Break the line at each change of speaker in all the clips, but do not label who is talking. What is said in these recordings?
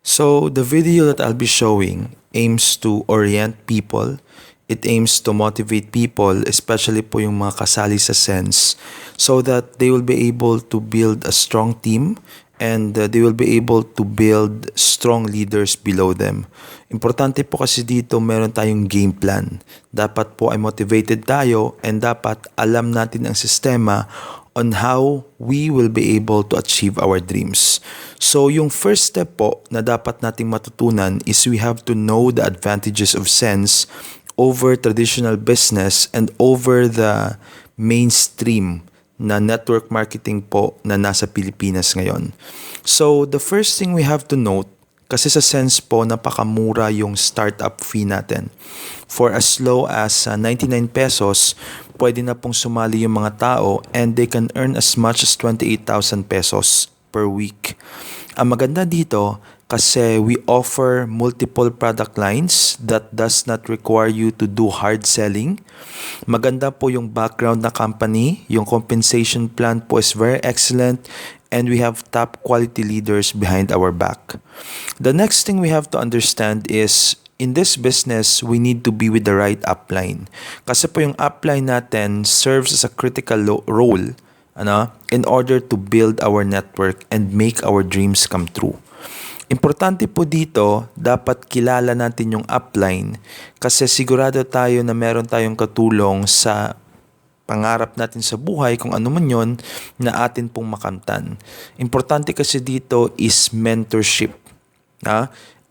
So the video that I'll be showing aims to orient people. It aims to motivate people, especially po yung mga kasali sa Sense, so that they will be able to build a strong team and they will be able to build strong leaders below them. Importante po kasi dito meron tayong game plan. Dapat po ay motivated tayo and dapat alam natin ang sistema on how we will be able to achieve our dreams. So yung first step po na dapat nating matutunan is we have to know the advantages of Sense over traditional business and over the mainstream na network marketing po na nasa Pilipinas ngayon. So the first thing we have to note, kasi sa Sense po napakamura yung startup fee natin. For as low as 99 pesos, pwede na pong sumali yung mga tao and they can earn as much as 28,000 pesos per week. Ang maganda dito kasi we offer multiple product lines that does not require you to do hard selling. Maganda po yung background na company, yung compensation plan po is very excellent and we have top quality leaders behind our back. The next thing we have to understand is in this business, we need to be with the right upline. Kasi po yung upline natin serves as a critical role in order to build our network and make our dreams come true. Importante po dito, dapat kilala natin yung upline kasi sigurado tayo na meron tayong katulong sa pangarap natin sa buhay kung ano man yon na atin pong makamtan. Importante kasi dito is mentorship.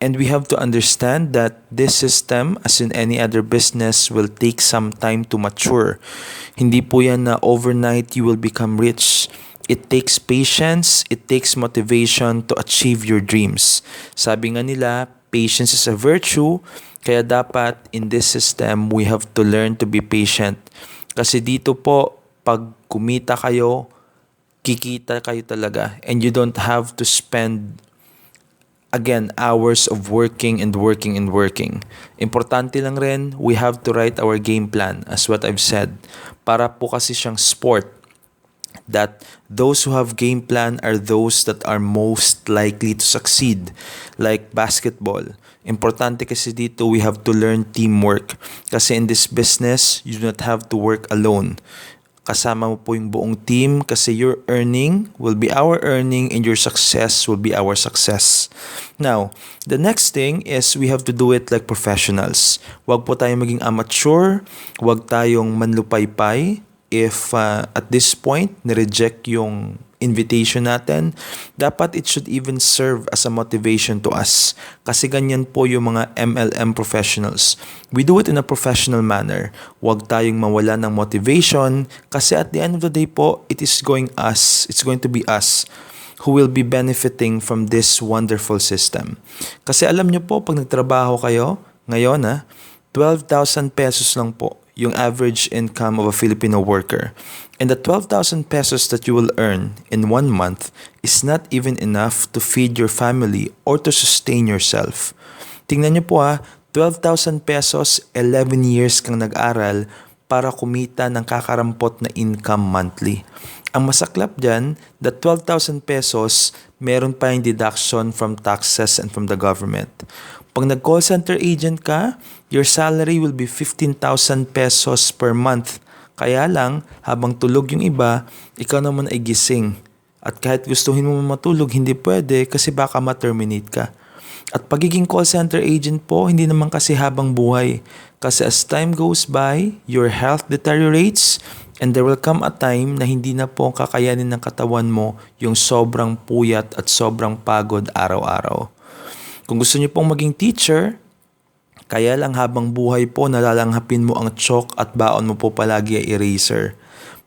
And we have to understand that this system, as in any other business, will take some time to mature. Hindi po yan na overnight you will become rich. It takes patience, it takes motivation to achieve your dreams. Sabi nga nila, patience is a virtue, kaya dapat in this system, we have to learn to be patient. Kasi dito po, pag kumita kayo, kikita kayo talaga. And you don't have to spend again, hours of working and working and working. Importante lang rin, we have to write our game plan, as what I've said. Para po kasi siyang sport, that those who have game plan are those that are most likely to succeed. Like basketball. Importante kasi dito, we have to learn teamwork. Kasi in this business, you do not have to work alone. Kasama mo po yung buong team kasi your earning will be our earning and your success will be our success. Now, the next thing is we have to do it like professionals. Huwag po tayong maging amateur, huwag tayong manlupaypay. If at this point, nireject yung invitation natin, dapat it should even serve as a motivation to us. Kasi ganyan po yung mga MLM professionals. We do it in a professional manner. Huwag tayong mawala ng motivation kasi at the end of the day po, it's going to be us who will be benefiting from this wonderful system. Kasi alam nyo po, pag nagtrabaho kayo, ngayon 12,000 pesos lang po yung average income of a Filipino worker. And the 12,000 pesos that you will earn in 1 month is not even enough to feed your family or to sustain yourself. Tingnan niyo po 12,000 pesos, 11 years kang nag-aral para kumita ng kakarampot na income monthly. Ang masaklap dyan, that 12,000 pesos, meron pa yung deduction from taxes and from the government. Pag nag-call center agent ka, your salary will be 15,000 pesos per month. Kaya lang, habang tulog yung iba, ikaw naman ay gising. At kahit gustuhin mo matulog, hindi pwede kasi baka ma-terminate ka. At pagiging call center agent po, hindi naman kasi habang buhay. Kasi as time goes by, your health deteriorates and there will come a time na hindi na po kakayanin ng katawan mo yung sobrang puyat at sobrang pagod araw-araw. Kung gusto niyo pong maging teacher, kaya lang habang buhay po nalalanghapin mo ang chalk at baon mo po palagi ay eraser.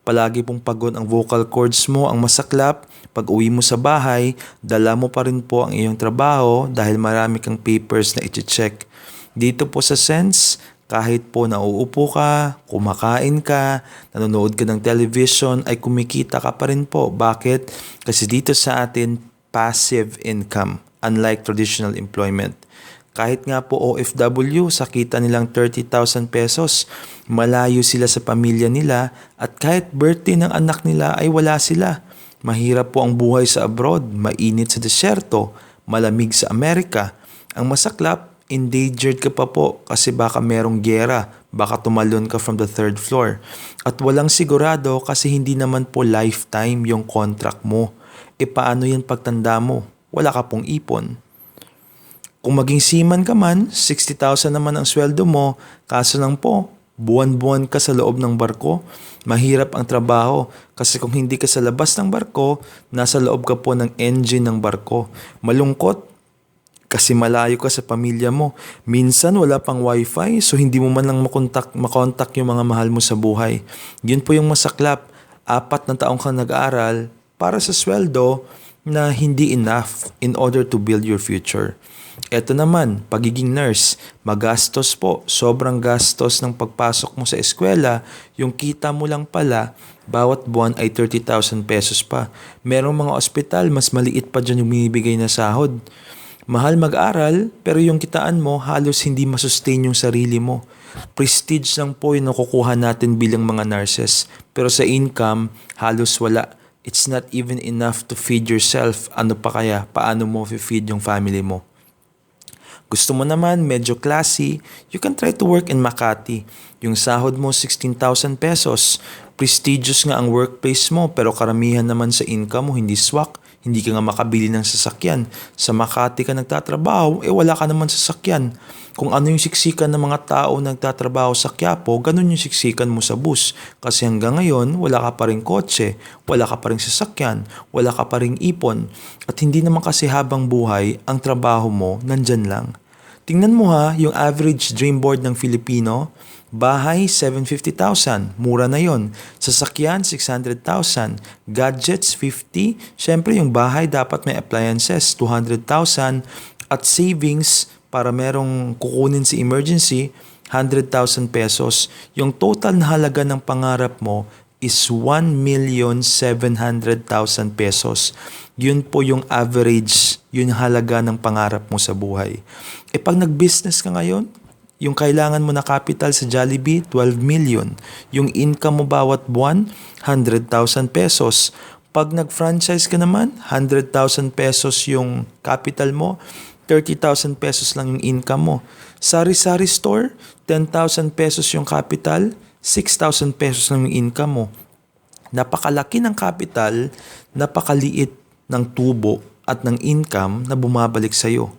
Palagi pong pagod ang vocal cords mo, ang masaklap. Pag uwi mo sa bahay, dala mo pa rin po ang iyong trabaho dahil marami kang papers na i-check. Dito po sa Sense, kahit po nauupo ka, kumakain ka, nanonood ka ng television, ay kumikita ka pa rin po. Bakit? Kasi dito sa atin, passive income. Unlike traditional employment. Kahit nga po OFW, sa kita nilang 30,000 pesos, malayo sila sa pamilya nila at kahit birthday ng anak nila ay wala sila. Mahirap po ang buhay sa abroad, mainit sa desyerto, malamig sa Amerika. Ang masaklap, endangered ka pa po kasi baka merong giyera, baka tumalon ka from the third floor. At walang sigurado kasi hindi naman po lifetime yung contract mo. E paano yan pagtanda mo? Wala ka pong ipon. Kung maging seaman ka man, 60,000 naman ang sweldo mo, kaso lang po, buwan-buwan ka sa loob ng barko, mahirap ang trabaho kasi kung hindi ka sa labas ng barko, nasa loob ka po ng engine ng barko. Malungkot kasi malayo ka sa pamilya mo. Minsan wala pang wifi so hindi mo man lang makontak yung mga mahal mo sa buhay. Yun po yung masaklap. 4 na taong kang nag-aaral para sa sweldo na hindi enough in order to build your future. Eto naman, pagiging nurse, magastos po, sobrang gastos ng pagpasok mo sa eskwela, yung kita mo lang pala, bawat buwan ay 30,000 pesos pa. Merong mga ospital, mas maliit pa dyan yung binibigay na sahod. Mahal mag-aral, pero yung kitaan mo, halos hindi masustain yung sarili mo. Prestige lang po yung nakukuha natin bilang mga nurses, pero sa income, halos wala. It's not even enough to feed yourself. Ano pa kaya? Paano mo feed yung family mo? Gusto mo naman medyo classy, you can try to work in Makati. Yung sahod mo 16,000 pesos. Prestigious nga ang workplace mo pero karamihan naman sa income mo hindi swak. Hindi ka nga makabili ng sasakyan. Sa Makati ka nagtatrabaho, wala ka naman sasakyan. Kung ano yung siksikan ng mga tao nagtatrabaho sa Quiapo, ganun yung siksikan mo sa bus. Kasi hanggang ngayon, wala ka pa rin kotse, wala ka pa rin sasakyan, wala ka pa rin ipon. At hindi naman kasi habang buhay, ang trabaho mo nandyan lang. Tingnan mo ha, yung average dream board ng Filipino, bahay 750,000, mura na yon. Sasakyan 600,000, gadgets 50, syempre yung bahay dapat may appliances 200,000 at savings para merong kukunin si emergency 100,000 pesos. Yung total na halaga ng pangarap mo is 1,700,000 pesos. Yun po yung average, yun halaga ng pangarap mo sa buhay. Pag nag-business ka ngayon, yung kailangan mo na capital sa Jollibee, 12 million. Yung income mo bawat buwan, 100,000 pesos. Pag nag-franchise ka naman, 100,000 pesos yung capital mo, 30,000 pesos lang yung income mo. Sari-sari store, 10,000 pesos yung capital, 6,000 pesos lang yung income mo. Napakalaki ng capital, napakaliit ng tubo at ng income na bumabalik sa'yo.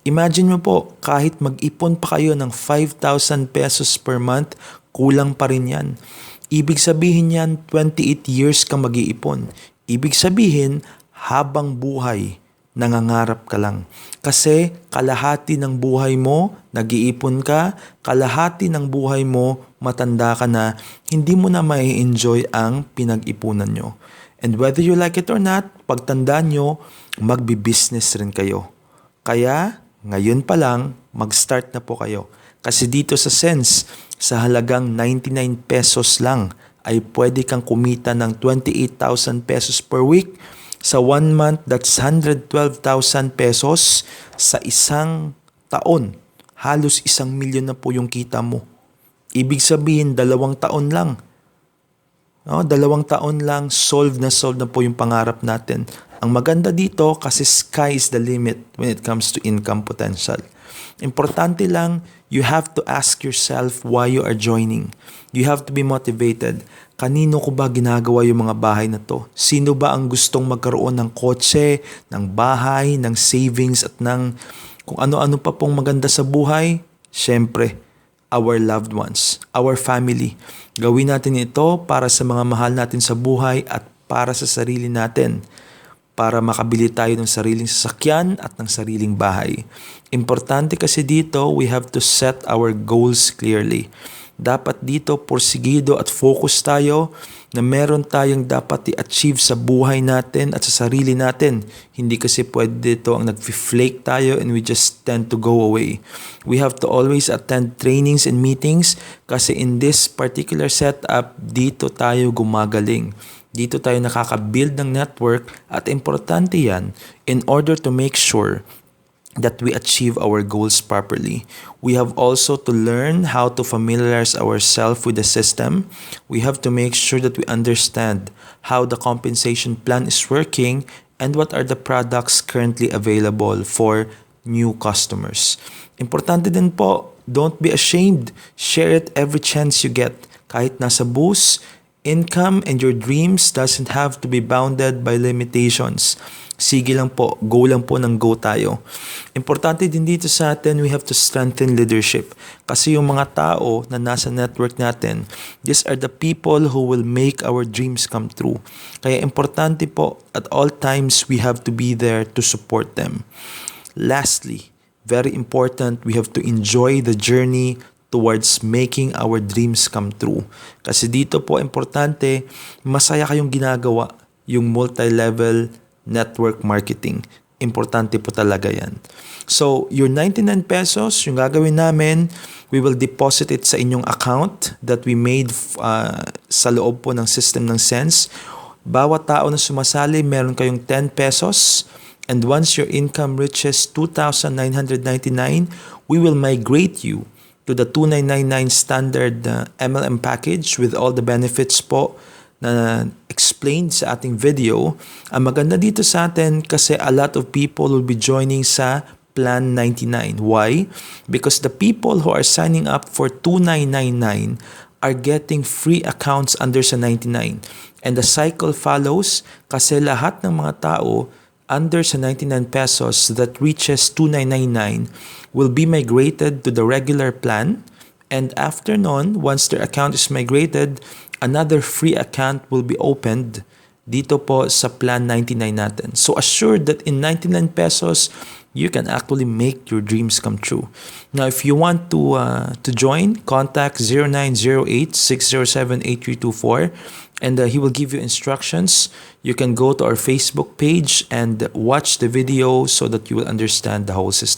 Imagine mo po, kahit mag-ipon pa kayo ng 5,000 pesos per month, kulang pa rin yan. Ibig sabihin yan, 28 years ka mag-iipon. Ibig sabihin, habang buhay, nangangarap ka lang. Kasi kalahati ng buhay mo, nag-iipon ka, kalahati ng buhay mo, matanda ka na, hindi mo na mai-enjoy ang pinag-ipunan nyo. And whether you like it or not, pagtanda nyo, magbi-business rin kayo. Kaya, ngayon pa lang, mag-start na po kayo. Kasi dito sa Sense, sa halagang 99 pesos lang, ay pwede kang kumita ng 28,000 pesos per week. Sa 1 month, that's 112,000 pesos. Sa isang taon, halos 1,000,000 na po yung kita mo. Ibig sabihin, 2 taon lang. 2 taon lang, solve na po yung pangarap natin. Ang maganda dito kasi sky is the limit when it comes to income potential. Importante lang, you have to ask yourself why you are joining. You have to be motivated. Kanino ko ba ginagawa yung mga bahay na to? Sino ba ang gustong magkaroon ng kotse, ng bahay, ng savings at ng kung ano-ano pa pong maganda sa buhay? Siyempre, our loved ones, our family. Gawin natin ito para sa mga mahal natin sa buhay at para sa sarili natin. Para makabili tayo ng sariling sasakyan at ng sariling bahay. Importante kasi dito, we have to set our goals clearly. Dapat dito, porsigido at focus tayo na meron tayong dapat i-achieve sa buhay natin at sa sarili natin. Hindi kasi pwede dito ang nag-flake tayo and we just tend to go away. We have to always attend trainings and meetings kasi in this particular setup, dito tayo gumagaling. Dito tayo nakaka-build ng network at importante yan in order to make sure that we achieve our goals properly. We have also to learn how to familiarize ourselves with the system. We have to make sure that we understand how the compensation plan is working and what are the products currently available for new customers. Importante din po, don't be ashamed. Share it every chance you get. Kahit nasa booth, income and your dreams doesn't have to be bounded by limitations. Sige lang po, go lang po ng go tayo. Importante din dito sa atin, we have to strengthen leadership. Kasi yung mga tao na nasa network natin, these are the people who will make our dreams come true. Kaya importante po, at all times, we have to be there to support them. Lastly, very important, we have to enjoy the journey towards making our dreams come true. Kasi dito po, importante, masaya kayong ginagawa yung multi-level network marketing. Importante po talaga yan. So, your 99 pesos, yung gagawin namin, we will deposit it sa inyong account that we made sa loob po ng system ng Sense. Bawat tao na sumasali, meron kayong 10 pesos. And once your income reaches 2,999, we will migrate you to the 2,999 standard MLM package with all the benefits po na explained sa ating video. Ang maganda dito sa atin kasi a lot of people will be joining sa Plan 99. Why? Because the people who are signing up for 2,999 are getting free accounts under sa 99. And the cycle follows kasi lahat ng mga tao under sa 99 pesos that reaches 2,999 will be migrated to the regular plan. And after nun, once their account is migrated, another free account will be opened dito po sa Plan 99 natin. So assured that in 99 pesos, you can actually make your dreams come true. Now, if you want to join, contact 0908-607-8324 and he will give you instructions. You can go to our Facebook page and watch the video so that you will understand the whole system.